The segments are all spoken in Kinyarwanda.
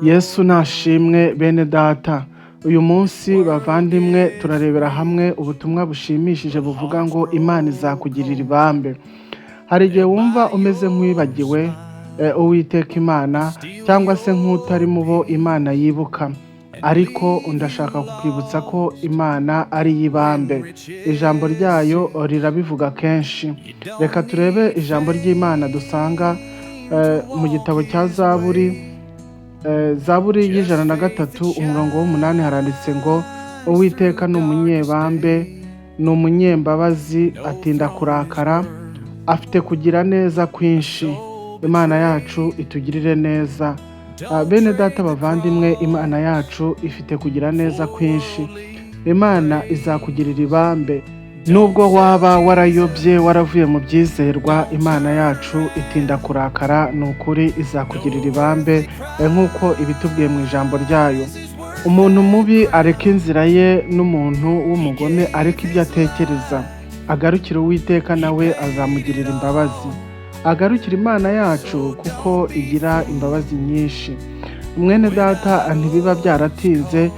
Yesu nashimwe bene data. Uyu munsi bavandimwe turarebera hamwe ubutumwa bushimishije buvuga ngo Imana izakugirira ibambe. Hari igihe wumva umeze nk'uwibagiwe uwiteka Imana cyangwa se nk'utari mu bo Imana yibuka, ariko ndashaka kukwibutsa ko Imana ari y'ibambe. Ijambo ryayo rirabivuga kenshi. Reka turebe ijambo ry'Imana dusanga mu gitabo cya zaburi y'ijana na gatatu umurongo w'umunani haranditse ngo uwiteka ni umunyebambe, ni umunyembabazi, atinda kurakara, afite kugira neza kwinshi. Imana yacu itugirire neza. Bene data bavandimwe, Imana yacu ifite kugira neza kwinshi. Imana izakugirira ibambe. Nubwo waba warayobye waravuye mu byizerwa, Imana yacu itinda kurakara, ni ukuri izakugirira ibambe nk'uko ibitubwiye mu ijambo ryayo. Umuntu mubi areka inzira ye, n'umuntu w'umugome areka ibyo atekereza. Agarukira uwiteka nawe azamugirira imbabazi. Agarukira Imana yacu kuko igira imbabazi nyinshi. Mwene data, ntibiba byaratinze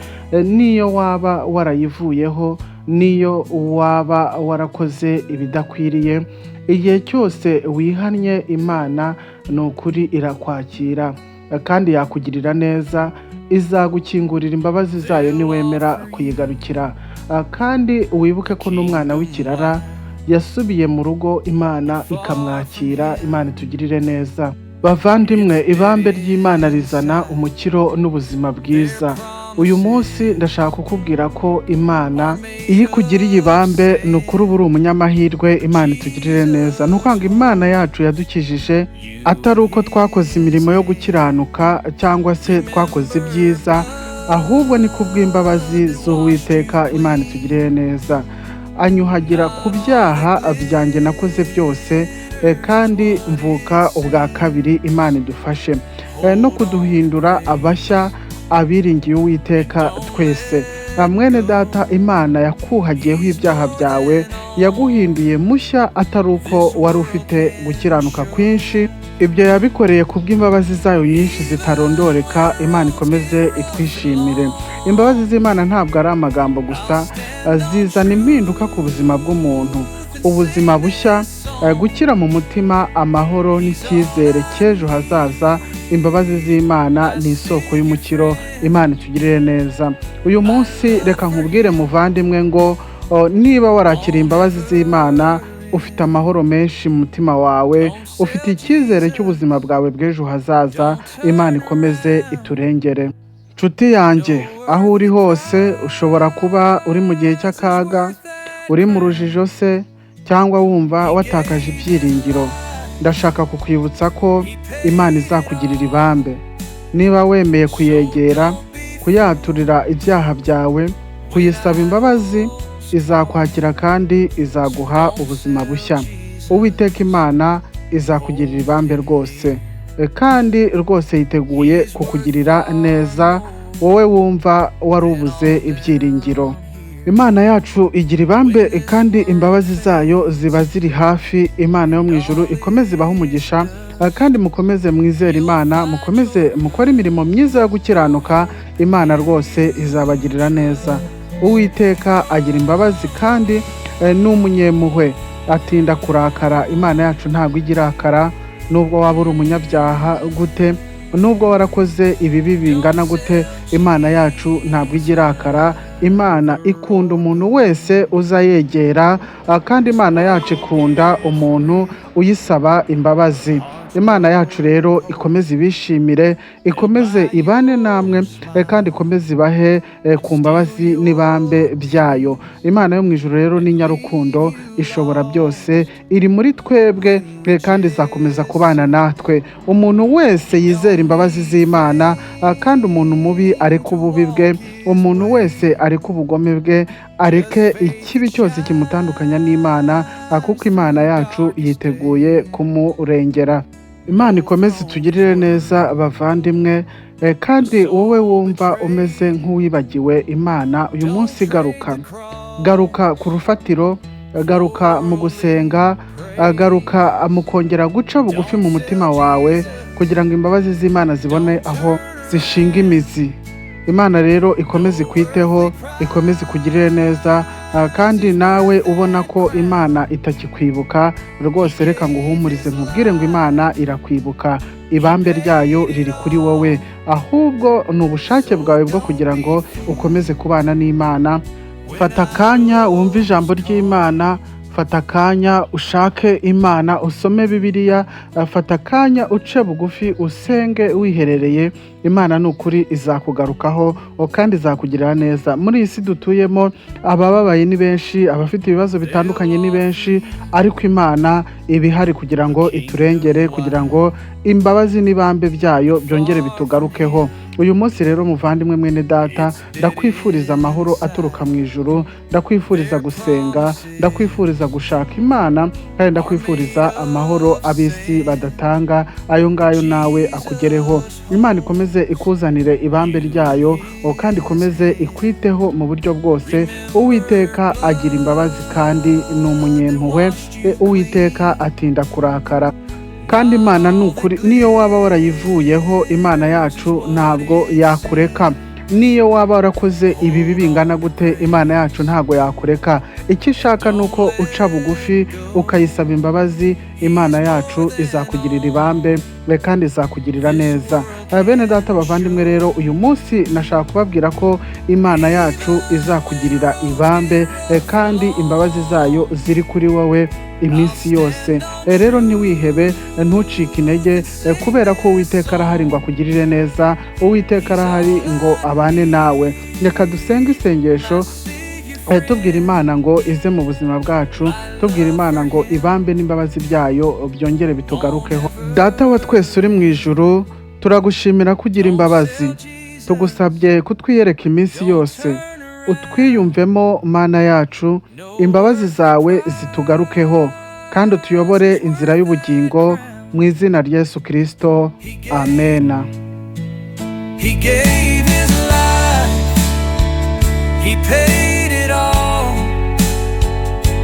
niyo waba warayivuyeho, niyo waba warakoze ibidakwiriye, igihe cyose wihannye Imana ni ukuri irakwakira kandi yakugirira neza. Izagukingurira imbabazi zayo niwemera kuyigarukira. Kandi wibuke ko n'umwana w'ikirara yasubiye mu rugo, Imana ikamwakira. Imana itugirire neza. Bavandimwe, ibambe ry'Imana rizana umukiro n'ubuzima bwiza. Uyu munsi ndashaka kukubwira ko Imana iyo ikugiriye ibambe ni ukuri uba uri umunyamahirwe. Imana itugirire neza. Ni ukwanga Imana yacu yadukijije atari uko twakoze imirimo yo gukiranuka cyangwa se twakoze ibyiza, ahubwo ni kubw'imbabazi z'Uwiteka. Imana itugirire neza. Anyuhagira ku byaha byanjye nakoze byose, kandi mvuka ubwa kabiri. Imana idufashe no kuduhindura abashya, abiringiye Uwiteka twese. Mwene data, Imana yakuhagiyeho ibyaha byawe, yaguhinduye mushya atari uko wari ufite gukiranuka kwinshi. Ibyo yabikoreye kubw'imbabazi zayo nyinshi zitarondoreka. Imana ikomeze itwishimire. Imbabazi z'Imana ntabwo ari amagambo gusa, zizana impinduka ku buzima bw'umuntu, ubuzima bushya, gukira mu mutima, amahoro n'icyizere cy'ejo hazaza. Imbabazi z'Imana ni isoko y'umukiro. Imana itugirire neza. Uyu munsi reka nkubwire muvandimwe ngo niba warakiriye imbabazi z'Imana, ufite amahoro menshi mu mutima wawe, ufite icyizere cy'ubuzima bwawe bw'ejo hazaza. Imana ikomeze iturengere. Nshuti yanjye, aho uri hose, ushobora kuba uri mu gihe cy'akaga, uri mu rujijo se, cyangwa wumva watakaje ibyiringiro. Ndashaka kukwibutsa ko Imana izakugirira ibambe. Niba wemeye kuyegera, kuyaturira ibyaha byawe, kuyisaba imbabazi, izakwakira kandi izaguha ubuzima bushya. Uwiteka Imana izakugirira ibambe rwose, kandi rwose yiteguye kukugirira neza wowe wumva warubuze ibyiringiro. Imana yacu igira ibambe kandi imbabazi zayo ziba ziri hafi. Imana yo mu ijuru ikomeze ibahe umugisha, kandi mukomeze mwizere Imana, mukomeze mukore imirimo myiza yo gukiranuka. Imana rwose izabagirira neza. Uwiteka agira imbabazi kandi ni umunyempuhwe, atinda kurakara. Imana yacu ntabwo igirakara. Nubwo waba uri umunyabyaha gute, nubwo warakoze ibibi bingana gute, Imana yacu ntabwo igirakara. Imana ikunda umuntu wese uza yegera, kandi Imana yacu ikunda umuntu uyisaba imbabazi. Imana yacu rero ikomeze ibishimire, ikomeze ibane namwe, kandi ikomeze ibahe ku mbabazi n'ibambe byayo. Imana yo mu ijuru rero ni nyarukundo, ishobora byose, iri muri twebwe, kandi izakomeza kubana natwe. Umuntu wese yizera imbabazi z'Imana, kandi umuntu mubi areke ububi bwe, umuntu wese areke ubugome bwe, areke ikibi cyose kimutandukanya n'Imana, kuko Imana yacu yiteguye kumurengera. Imana ikomeze itugirire neza bavandimwe. Kandi wowe wumva umeze nk'uwibagiwe Imana, uyu munsi garuka ku rufatiro, garuka mu gusenga, garuka mu kongera guca bugufi mu mutima wawe, kugira ngo imbabazi z'Imana zibone aho zishinga imizi. Imana rero ikomeze ikwiteho, ikomeze ikugirire neza, kandi nawe ubona ko Imana itakikwibuka rwose, reka nguhumurize nkubwire ngo Imana irakwibuka. Ibambe ryayo riri kuri wowe, ahubwo ni ubushake bwawe bwo kugira ngo ukomeze kubana n'Imana. Fata akanya wumve ijambo ry'Imana, fata akanya ushake Imana, usome Bibiliya, fata akanya uce bugufi usenge wiherereye. Imana n'ukuri izakugarukaho kandi izakugirira neza. Muri iyi si dutuyemo abababaye ni benshi, abafite ibibazo bitandukanye ni benshi, ariko Imana ibihari kugira ngo iturengere, kugira ngo imbabazi n'ibambe byayo byongere bitugarukeho. Uyu munsi rero muvandimwe mwene data, ndakwifuriza amahoro aturuka mu ijuru, ndakwifuriza gusenga, ndakwifuriza gushaka Imana, kandi ndakwifuriza amahoro ab'isi badatanga, ayo ngayo nawe akugereho. Imana ikomeze ikuzanire ibambe ryayo, kandi ikomeze ikwiteho mu buryo bwose. Uwiteka agira imbabazi kandi ni umunyempuhwe, Uwiteka atinda kurakara. Kandi Imana n'ukuri, niyo waba warayivuyeho, Imana yacu ntabwo yakureka. Niyo waba warakoze ibibi bingana gute, Imana yacu ntabwo yakureka. Icyo ishaka nuko uca bugufi ukayisaba imbabazi, Imana yacu izakugirira ibambe kandi izakugirira neza. Bene data bavandimwe rero, uyu munsi nashaka kubabwira ko Imana yacu izakugirira ibambe, kandi imbabazi zayo ziri kuri wowe iminsi yose. Rero ntiwihebe, ntucike intege, kubera ko Uwiteka arahari ngo akugirire neza, Uwiteka arahari ngo abane nawe. Reka dusenge isengesho tubwira Imana ngo ize mu buzima bwacu, tubwira Imana ngo ibambe n'imbabazi byayo byongere bitugarukeho. Data wa twese uri mu ijuru, turagushimira kugira imbabazi, tugusabye kutwiyereka iminsi yose, utwiyumvemo Mana yacu, imbabazi zawe zitugarukeho, kandi utuyobore inzira y'ubugingo, mu izina rya Yesu Kristo, amena. He gave his life, he paid it all,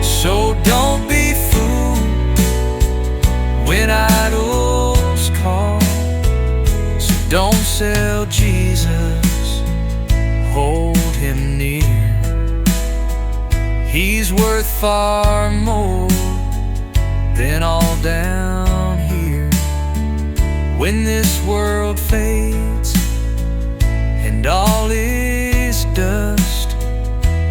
so don't be fooled when idols call. So don't sell Jesus, hold him near. He's worth far more than all down here. When this world fades and all is dust,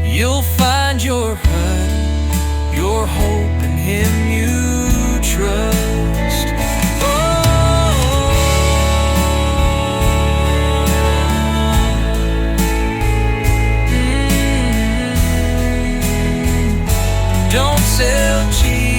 you'll find your hut, your hope in him you trust. Don't sell cheap.